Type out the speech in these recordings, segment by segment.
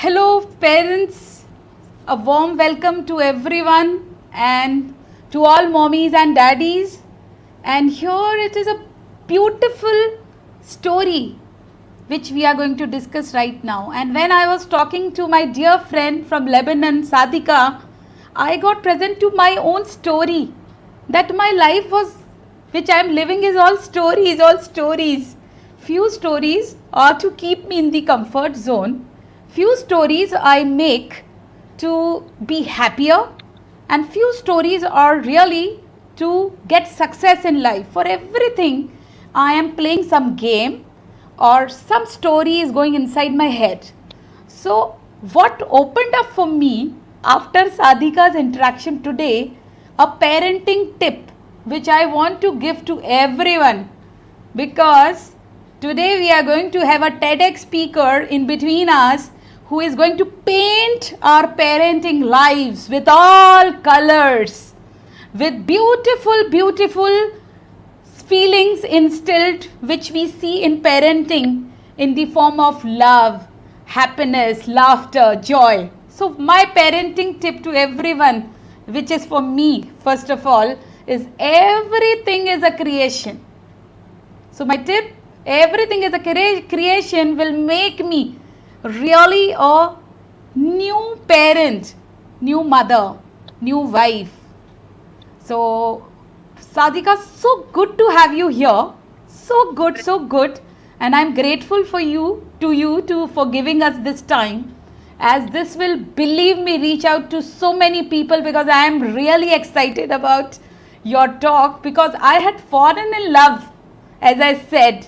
Hello, parents. A warm welcome to everyone and to all mommies and daddies. And here it is a beautiful story which we are going to discuss right now. And when I was talking to my dear friend from Lebanon, Sadika, I got present to my own story that my life was, which I am living, is all stories, all stories. Few stories are to keep me in the comfort zone. Few stories I make to be happier, and few stories are really to get success in life. For everything, I am playing some game or some story is going inside my head. So, what opened up for me after Sadika's interaction today, a parenting tip which I want to give to everyone, because today we are going to have a TEDx speaker in between us who is going to paint our parenting lives with all colors, with beautiful, beautiful feelings instilled which we see in parenting in the form of love, happiness, laughter, joy. So, my parenting tip to everyone, which is for me, first of all, is everything is a creation. So, my tip, everything is a creation, will make me really a new parent, new mother, new wife. So, Sadika, so good to have you here. So good, so good. And I'm grateful for you for giving us this time. As this will, believe me, reach out to so many people, because I am really excited about your talk, because I had fallen in love, as I said,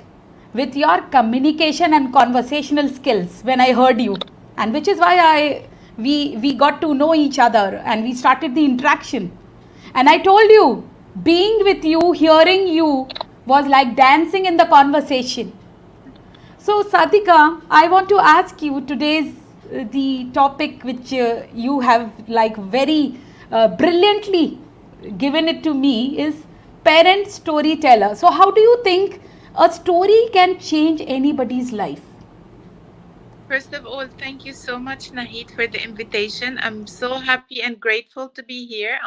with your communication and conversational skills when I heard you. And which is why we got to know each other and we started the interaction. And I told you, being with you, hearing you was like dancing in the conversation. So, Sadika, I want to ask you today's the topic which you have like very brilliantly given it to me is parent storyteller. So, how do you think a story can change anybody's life? First of all, thank you so much, Naheed, for the invitation. I'm so happy and grateful to be here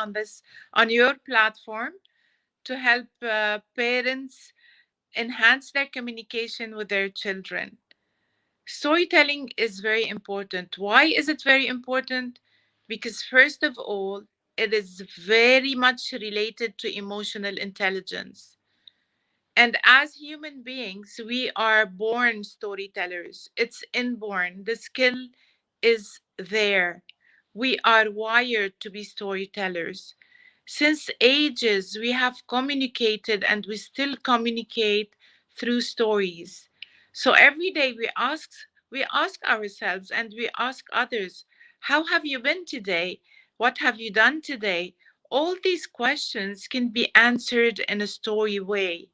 on your platform to help parents enhance their communication with their children. Storytelling is very important. Why is it very important? Because first of all, it is very much related to emotional intelligence. And as human beings, we are born storytellers. It's inborn. The skill is there. We are wired to be storytellers. Since ages, we have communicated and we still communicate through stories. So every day we ask ourselves and we ask others, how have you been today? What have you done today? All these questions can be answered in a story way.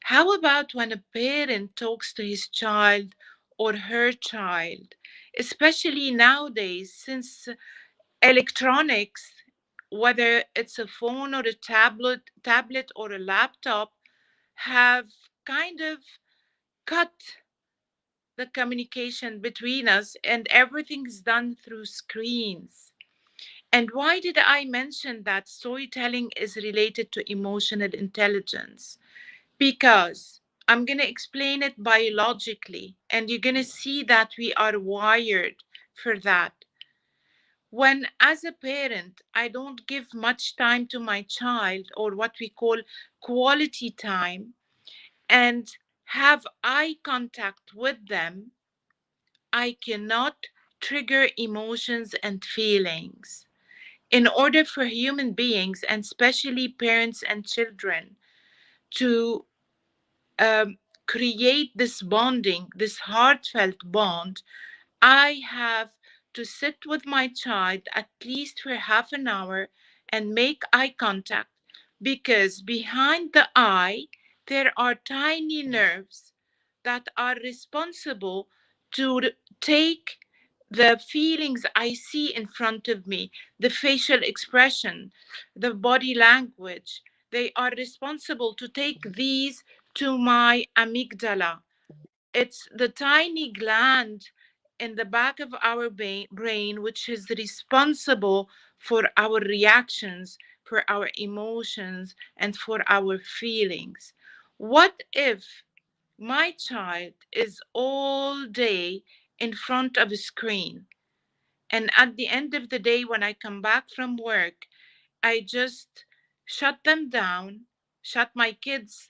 How about when a parent talks to his child or her child? Especially nowadays, since electronics, whether it's a phone or a tablet or a laptop, have kind of cut the communication between us and everything's done through screens. And why did I mention that storytelling is related to emotional intelligence? Because I'm going to explain it biologically, and you're going to see that we are wired for that. When, as a parent, I don't give much time to my child, or what we call quality time, and have eye contact with them, I cannot trigger emotions and feelings. In order for human beings, and especially parents and children, to create this bonding, this heartfelt bond, I have to sit with my child at least for half an hour and make eye contact, because behind the eye, there are tiny nerves that are responsible to take the feelings I see in front of me, the facial expression, the body language. They are responsible to take these to my amygdala. It's the tiny gland in the back of our brain, which is responsible for our reactions, for our emotions, and for our feelings. What if my child is all day in front of a screen, and at the end of the day, when I come back from work, I just shut them down, shut my kids,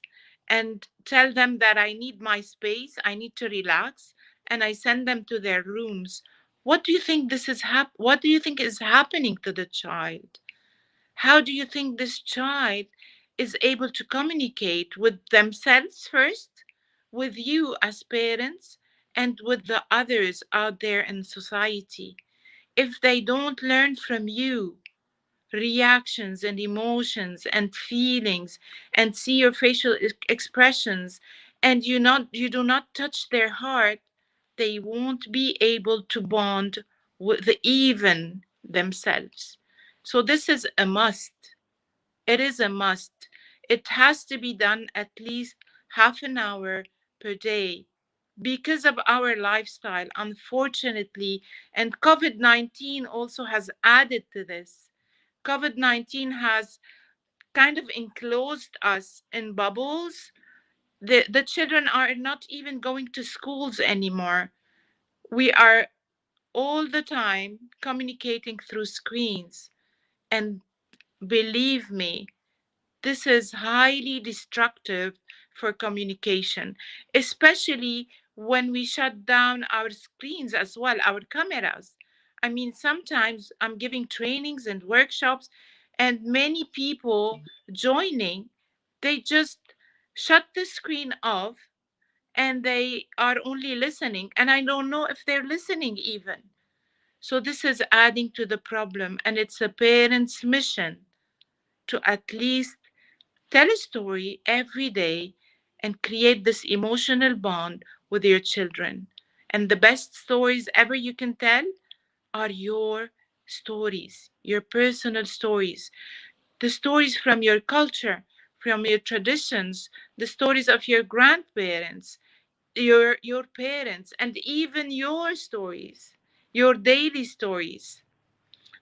and tell them that I need my space, I need to relax, and I send them to their rooms. What do you think what do you think is happening to the child? How do you think this child is able to communicate with themselves first, with you as parents, and with the others out there in society, if they don't learn from you reactions and emotions and feelings, and see your facial expressions, and you do not touch their heart, they won't be able to bond with even themselves. So this is a must. It is a must. It has to be done at least half an hour per day because of our lifestyle, unfortunately. And COVID-19 also has added to this. COVID-19 has kind of enclosed us in bubbles. The children are not even going to schools anymore. We are all the time communicating through screens. And believe me, this is highly destructive for communication, especially when we shut down our screens as well, our cameras. I mean, sometimes I'm giving trainings and workshops, and many people joining, they just shut the screen off and they are only listening. And I don't know if they're listening even. So, this is adding to the problem, and it's a parent's mission to at least tell a story every day and create this emotional bond with your children. And the best stories ever you can tell are your stories, your personal stories, the stories from your culture, from your traditions, the stories of your grandparents, your parents, and even your stories, your daily stories.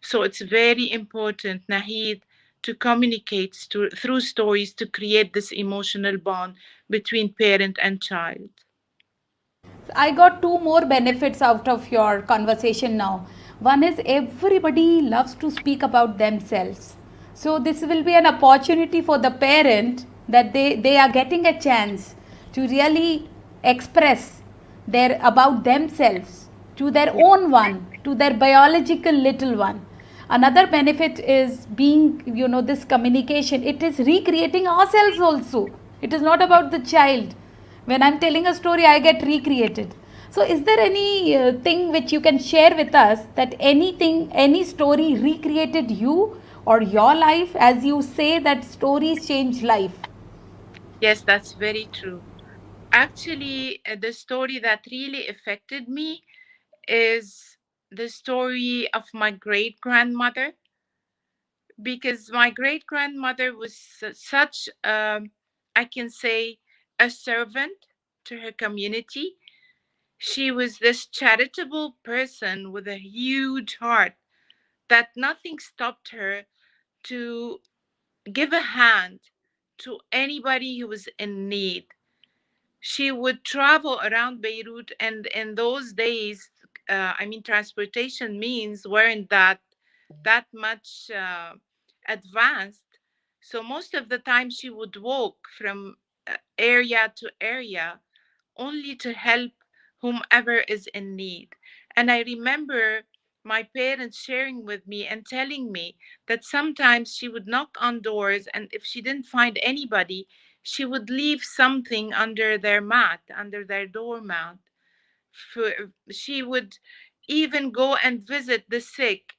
So it's very important, Naheed, to communicate through stories to create this emotional bond between parent and child. I got two more benefits out of your conversation now. One is everybody loves to speak about themselves. So this will be an opportunity for the parent that they are getting a chance to really express their about themselves to their Yeah. own one, to their biological little one. Another benefit is being, this communication. It is recreating ourselves also. It is not about the child. When I'm telling a story, I get recreated. So is there any thing which you can share with us, that anything, any story recreated you or your life? As you say that stories change life. Yes, that's very true. Actually, the story that really affected me is the story of my great grandmother, because my great grandmother was such, I can say, a servant to her community. She was this charitable person with a huge heart that nothing stopped her to give a hand to anybody who was in need. She would travel around Beirut, and in those days, I mean, transportation means weren't that much advanced. So most of the time, she would walk from area to area only to help whomever is in need. And I remember my parents sharing with me and telling me that sometimes she would knock on doors, and if she didn't find anybody, she would leave something under their mat, under their doormat. She would even go and visit the sick,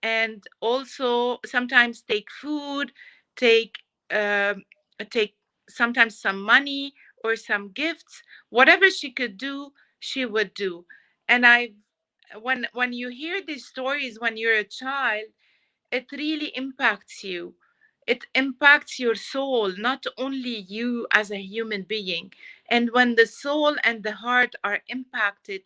and also sometimes take food, take um take sometimes some money or some gifts. Whatever she could do, she would do. And when you hear these stories when you're a child, it really impacts you. It impacts your soul, not only you as a human being. And when the soul and the heart are impacted,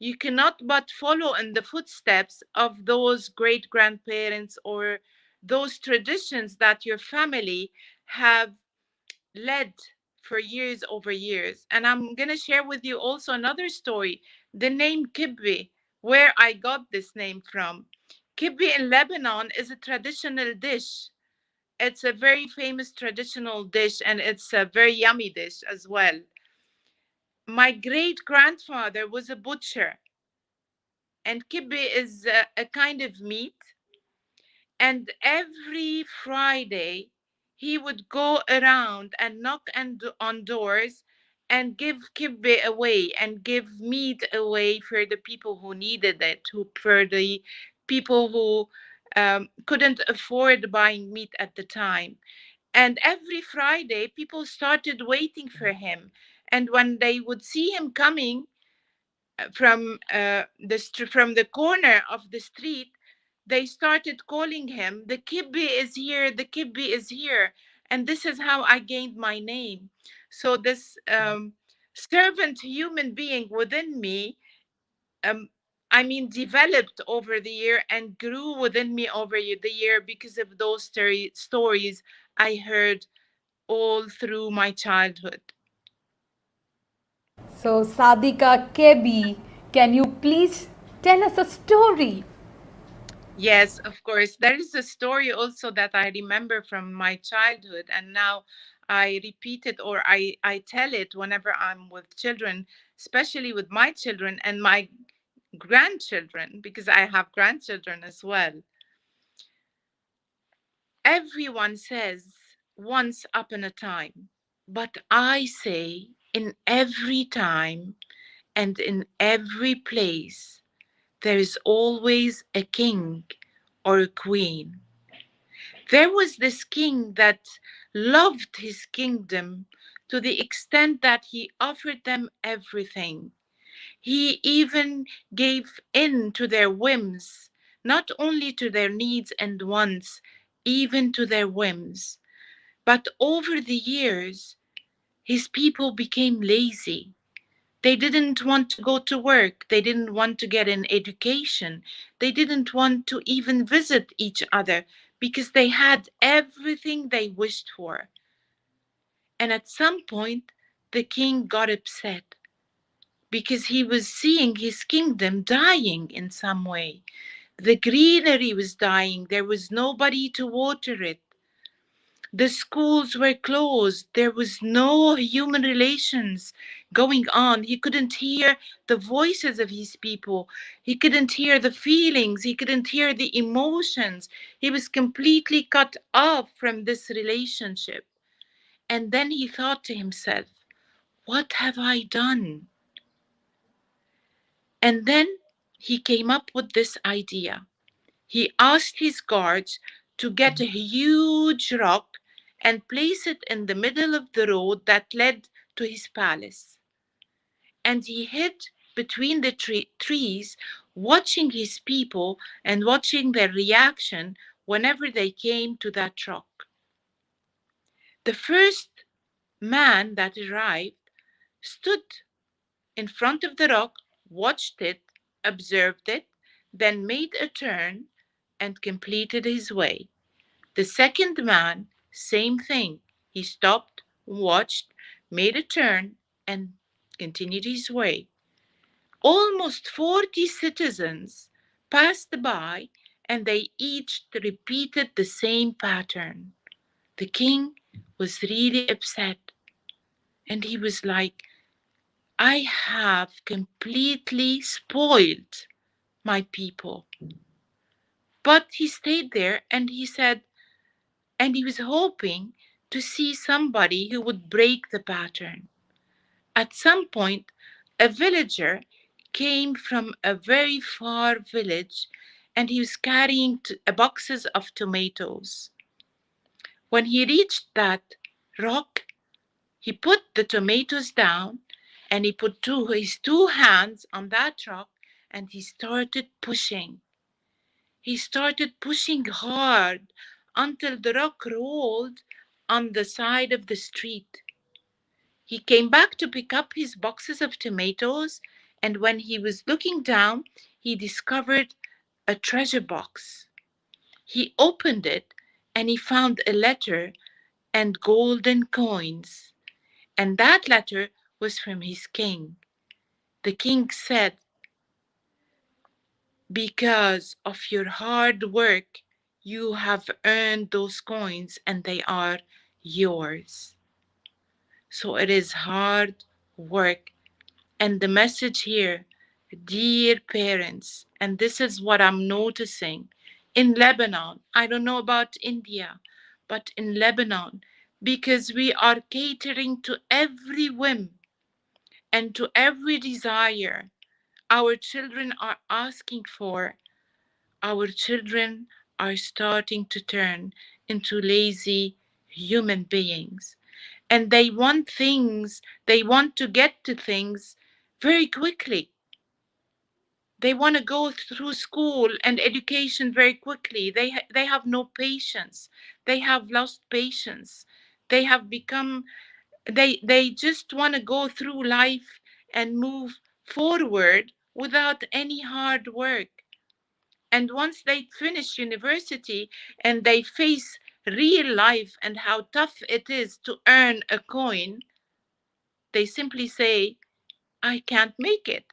You cannot but follow in the footsteps of those great grandparents or those traditions that your family have led for years over years. And I'm going to share with you also another story. The name kibbe, where I got this name from. Kibbe in Lebanon is a traditional dish. It's a very famous traditional dish, and it's a very yummy dish as well. My great grandfather was a butcher, and kibbe is a kind of meat. And every Friday, he would go around and knock on doors and give kibbe away and give meat away for the people who needed it, for the people who couldn't afford buying meat at the time. And every Friday, people started waiting for him. And when they would see him coming from the corner of the street, they started calling him, "The kibbe is here, the kibbe is here." And this is how I gained my name. So this servant human being within me, um, I mean, developed over the year and grew within me over the year because of those stories I heard all through my childhood. So, Sadika Kebi, can you please tell us a story? Yes, of course. There is a story also that I remember from my childhood, and now I repeat it, or I tell it whenever I'm with children, especially with my children and my grandchildren, because I have grandchildren as well. Everyone says once upon a time, but I say in every time and in every place, there is always a king or a queen. There was this king that loved his kingdom to the extent that he offered them everything. He even gave in to their whims, not only to their needs and wants, even to their whims. But over the years, his people became lazy. They didn't want to go to work. They didn't want to get an education. They didn't want to even visit each other because they had everything they wished for. And at some point, the king got upset because he was seeing his kingdom dying in some way. The greenery was dying. There was nobody to water it. The schools were closed. There was no human relations going on. He couldn't hear the voices of his people. He couldn't hear the feelings. He couldn't hear the emotions. He was completely cut off from this relationship. And then he thought to himself, what have I done? And then he came up with this idea. He asked his guards to get a huge rock and place it in the middle of the road that led to his palace. And he hid between the trees, watching his people and watching their reaction whenever they came to that rock. The first man that arrived stood in front of the rock, watched it, observed it, then made a turn and completed his way. The second man, same thing. He stopped, watched, made a turn, and continued his way. Almost 40 citizens passed by, and they each repeated the same pattern. The king was really upset, and he was like, I have completely spoiled my people. But he stayed there and he said, and he was hoping to see somebody who would break the pattern. At some point, a villager came from a very far village and he was carrying boxes of tomatoes. When he reached that rock, he put the tomatoes down and he put his two hands on that rock and he started pushing. He started pushing hard until the rock rolled on the side of the street. He came back to pick up his boxes of tomatoes And when he was looking down, he discovered a treasure box. He opened it and he found a letter and golden coins. And that letter was from his king. The king said, "Because of your hard work, you have earned those coins and they are yours." So it is hard work. And the message here, dear parents, and this is what I'm noticing in Lebanon. I don't know about India, but in Lebanon, because we are catering to every whim and to every desire our children are asking for, our children are starting to turn into lazy human beings. And they want things, they want to get to things very quickly. They want to go through school and education very quickly. They have no patience. They have lost patience. They have become, they just want to go through life and move forward without any hard work. And once they finish university and they face real life and how tough it is to earn a coin, they simply say, "I can't make it."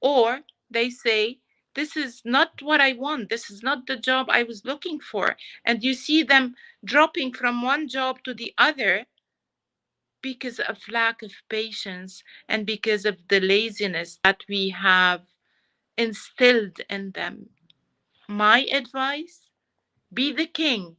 Or they say, "This is not what I want. This is not the job I was looking for." And you see them dropping from one job to the other because of lack of patience and because of the laziness that we have instilled in them. My advice, be the king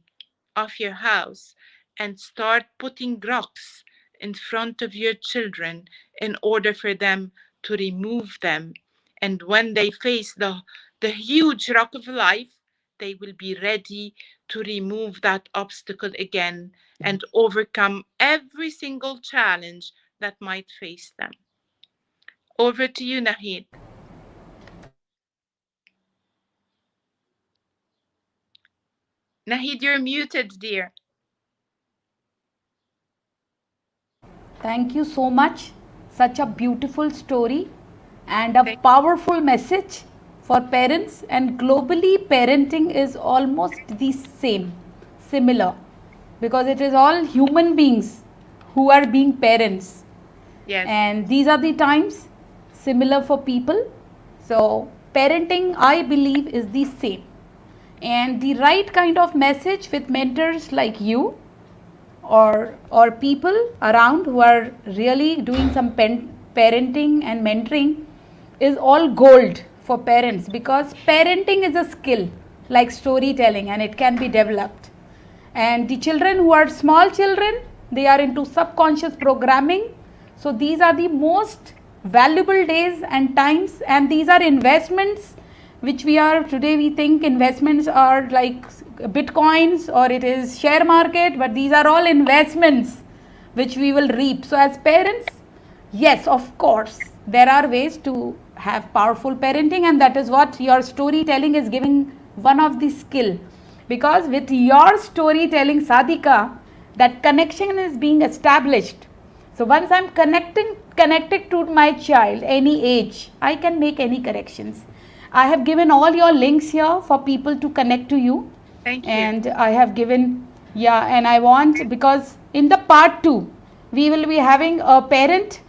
of your house and start putting rocks in front of your children in order for them to remove them. And when they face the huge rock of life, they will be ready to remove that obstacle again and overcome every single challenge that might face them. Over to you, Naheed. Naheed, you're muted, dear. Thank you so much. Such a beautiful story and a Thank powerful message for parents. And globally, parenting is almost the same, similar, because it is all human beings who are being parents. Yes. And these are the times similar for people. So, parenting, I believe, is the same. And the right kind of message with mentors like you or people around who are really doing some parenting and mentoring is all gold for parents, because parenting is a skill like storytelling and it can be developed. And the children who are small children, they are into subconscious programming. So these are the most valuable days and times, and these are investments which we are today. We think investments are like bitcoins or it is share market, but these are all investments which we will reap. So as parents, yes, of course, there are ways to have powerful parenting, and that is what your storytelling is giving one of the skill. Because with your storytelling, Sadika, that connection is being established. So once I'm connected to my child, any age, I can make any corrections. I have given all your links here for people to connect to you. Thank you. And I have given, yeah, and I want, because in the part 2, we will be having a parent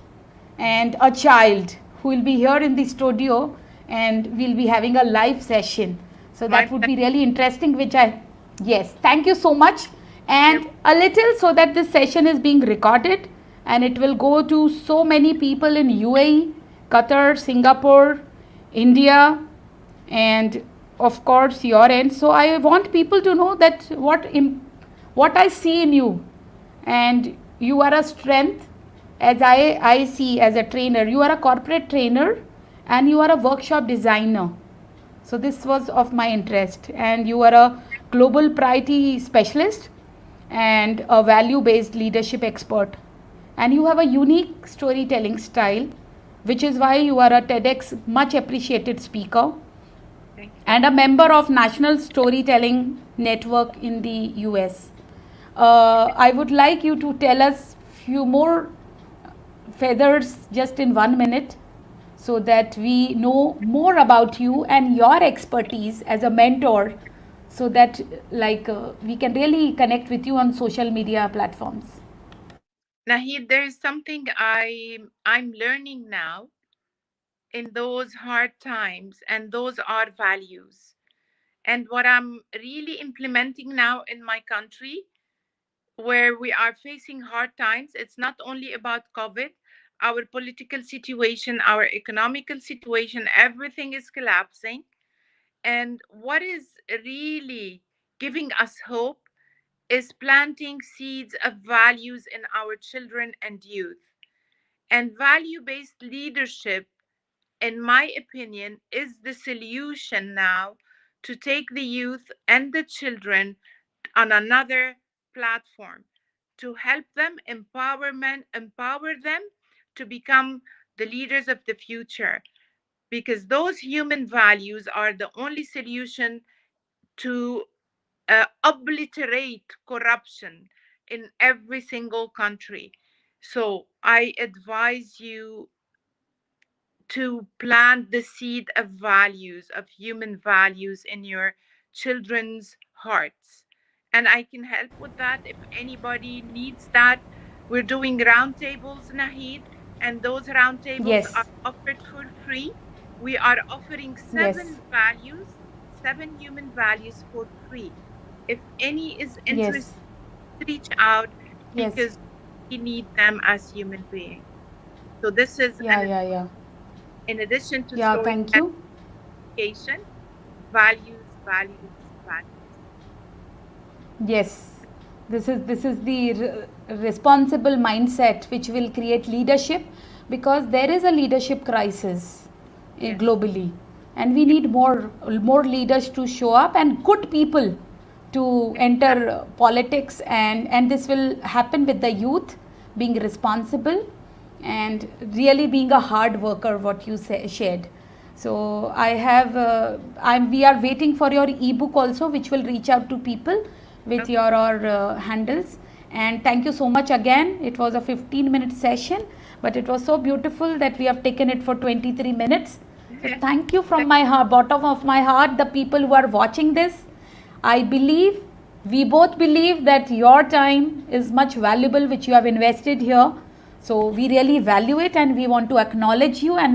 and a child who will be here in the studio, and we'll be having a live session. So My that would be really interesting, which yes, thank you so much. And a little, so that this session is being recorded and it will go to so many people in UAE, Qatar, Singapore, India, and of course your end. So I want people to know that what I see in you, and you are a strength. As I see as a trainer, you are a corporate trainer and you are a workshop designer. So this was of my interest, and you are a global priority specialist and a value based leadership expert, and you have a unique storytelling style, which is why you are a TEDx much appreciated speaker and a member of National Storytelling Network in the US. I would like you to tell us few more feathers just in 1 minute, so that we know more about you and your expertise as a mentor, so that we can really connect with you on social media platforms. Naheed, there is something I'm learning now in those hard times, and those are values. And what I'm really implementing now in my country, where we are facing hard times, it's not only about COVID, our political situation, our economical situation, everything is collapsing. And what is really giving us hope is planting seeds of values in our children and youth. And value based leadership, in my opinion, is the solution now to take the youth and the children on another platform, to help them empower them to become the leaders of the future, because those human values are the only solution to obliterate corruption in every single country. So I advise you to plant the seed of values, of human values in your children's hearts. And I can help with that if anybody needs that. We're doing roundtables, Naheed, and those roundtables Yes, are offered for free. We are offering yes, seven human values for free. If any is yes, interested, reach out, yes. because we need them as human beings. So this is Yeah, yeah, yeah. in addition to Yeah, storytelling, thank you. education, values, values, values. Yes, this is the responsible mindset which will create leadership, because there is a leadership crisis Yes, globally, and we yes, need more leaders to show up and good people to enter exactly. politics, and this will happen with the youth being responsible and really being a hard worker, what you shared. So I have I'm we are waiting for your ebook also, which will reach out to people with Okay. your handles. And thank you so much again. It was a 15-minute session, but it was so beautiful that we have taken it for 23 minutes. So thank you from my heart, bottom of my heart, the people who are watching this. I believe, we both believe that your time is much valuable, which you have invested here. So we really value it, and we want to acknowledge you, and we